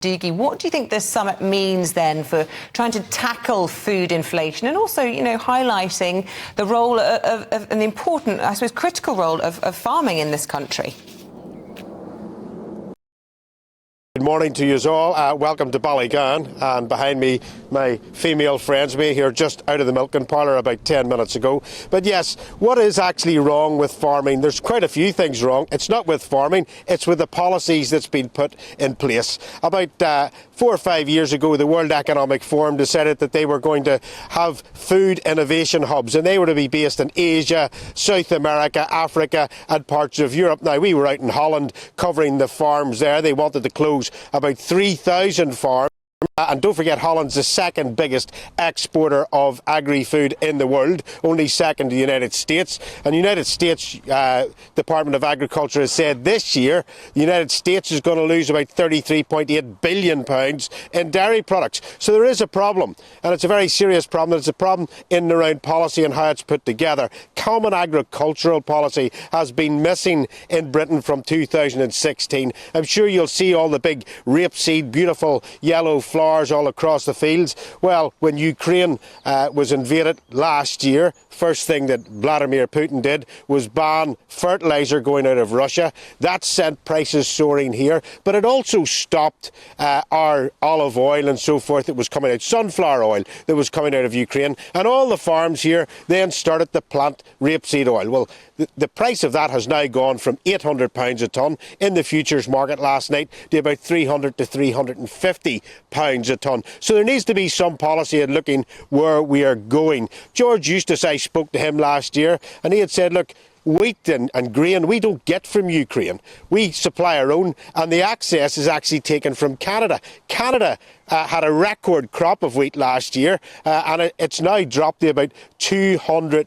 Dougie, what do you think this summit means then for trying to tackle food inflation and also, highlighting the role of an important, I suppose, critical role of farming in this country? Good morning to you all. Welcome to Ballygowan, and behind me my female friends me here just out of the milking parlour about 10 minutes ago. But yes, what is actually wrong with farming? There's quite a few things wrong. It's not with farming, it's with the policies that's been put in place. About 4 or 5 years ago, the World Economic Forum decided that they were going to have food innovation hubs, and they were to be based in Asia, South America, Africa and parts of Europe. Now, we were out in Holland covering the farms there. They wanted to close about 3,000 farms. And don't forget, Holland's the second biggest exporter of agri-food in the world, only second to the United States. And the United States Department of Agriculture has said this year the United States is going to lose about £33.8 billion in dairy products. So there is a problem, and it's a very serious problem. It's a problem in and around policy and how it's put together. Common agricultural policy has been missing in Britain from 2016. I'm sure you'll see all the big rapeseed, beautiful yellow flowers all across the fields. Well, when Ukraine was invaded last year, first thing that Vladimir Putin did was ban fertilizer going out of Russia. That sent prices soaring here, but it also stopped our olive oil and so forth that was coming out, sunflower oil that was coming out of Ukraine, and all the farms here then started to plant rapeseed oil. Well, the price of that has now gone from £800 a tonne in the futures market last night to about £300 to £350 a tonne. So there needs to be some policy in looking where we are going. George Eustace, I spoke to him last year, and he had said, look, wheat and grain we don't get from Ukraine. We supply our own, and the access is actually taken from Canada. Canada had a record crop of wheat last year, and it's now dropped to about £200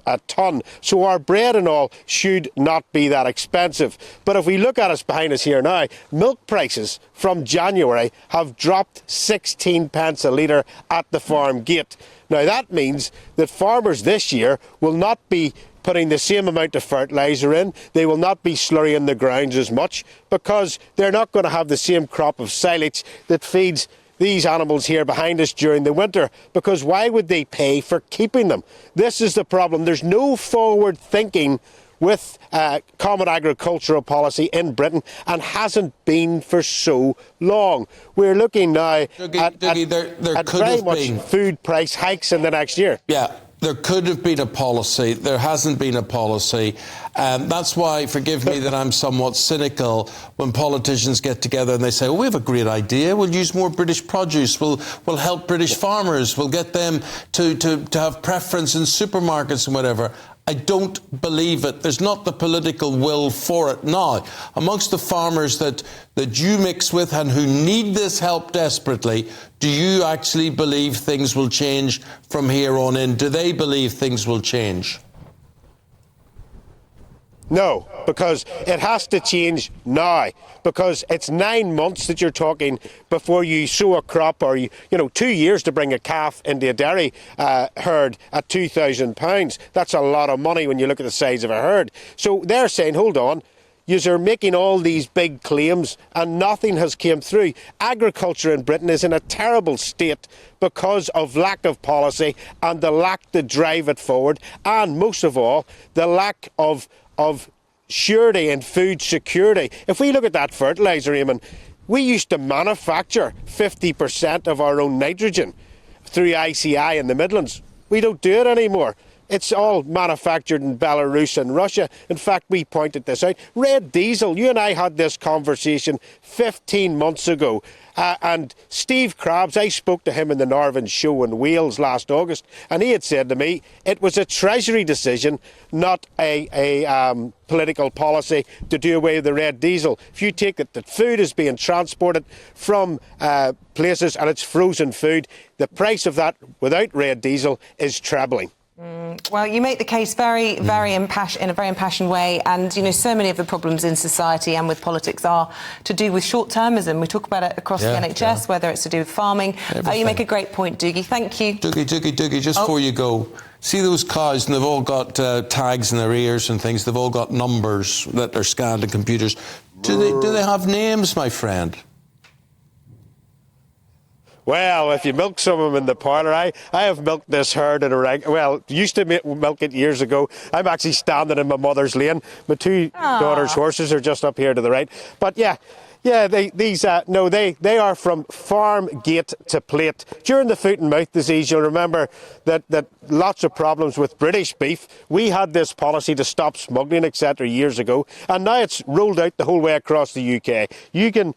a tonne. So our bread and all should not be that expensive. But if we look at us behind us here now, milk prices from January have dropped 16 pence a litre at the farm gate. Now that means that farmers this year will not be putting the same amount of fertiliser in. They will not be slurrying the grounds as much because they're not going to have the same crop of silage that feeds these animals here behind us during the winter, because why would they pay for keeping them? This is the problem. There's no forward thinking with common agricultural policy in Britain, and hasn't been for so long. We're looking now at very much food price hikes in the next year. Yeah. There could have been a policy. There hasn't been a policy. That's why, forgive me that I'm somewhat cynical when politicians get together and they say, oh, we have a great idea. We'll use more British produce. We'll help British farmers. We'll get them to have preference in supermarkets and whatever. I don't believe it. There's not the political will for it now. Amongst the farmers that you mix with and who need this help desperately, do you actually believe things will change from here on in? Do they believe things will change? No, because it has to change now, because it's 9 months that you're talking before you sow a crop, or 2 years to bring a calf into a dairy herd at £2,000. That's a lot of money when you look at the size of a herd. So they're saying, hold on, you're making all these big claims and nothing has came through. Agriculture in Britain is in a terrible state because of lack of policy and the lack to drive it forward, and most of all, the lack of surety and food security. If we look at that fertiliser, Eamon, we used to manufacture 50% of our own nitrogen through ICI in the Midlands. We don't do it anymore. It's all manufactured in Belarus and Russia. In fact, we pointed this out. Red diesel, you and I had this conversation 15 months ago. And Steve Krabs, I spoke to him in the Northern Show in Wales last August, and he had said to me it was a Treasury decision, not a political policy to do away with the red diesel. If you take it that food is being transported from places and it's frozen food, the price of that without red diesel is trebling. Well, you make the case in a very impassioned way, and so many of the problems in society and with politics are to do with short-termism. We talk about it across the NHS, whether it's to do with farming. You make a great point, Dougie. Thank you. Dougie, just before you go, see those cows, and they've all got tags in their ears and things. They've all got numbers that are scanned in computers. Do they have names, my friend? Well, if you milk some of them in the parlour, I have milked this herd in a used to milk it years ago. I'm actually standing in my mother's lane. My two daughters' horses are just up here to the right. But yeah, they are from farm gate to plate. During the foot and mouth disease, you'll remember that lots of problems with British beef. We had this policy to stop smuggling, etc. years ago, and now it's rolled out the whole way across the UK. You can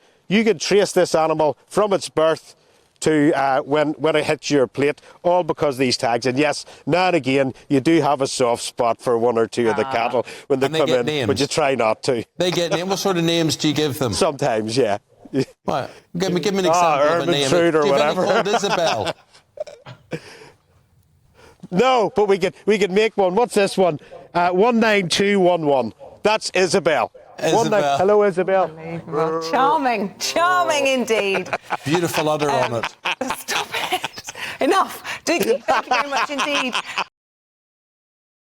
trace this animal from its birth to when it hits your plate, all because of these tags. And yes, now and again, you do have a soft spot for one or two of the cattle when they come in, names. but you try not to. They get names. What sort of names do you give them? Sometimes, yeah. What? Give me an example of a name. Or do you whatever. Have any called Isabel? No, but we could make one. What's this one? 19211. That's Isabel. Isabel. Hello, Isabel. Charming indeed. Beautiful udder on it. Stop it. Enough. Dougie, thank you very much indeed.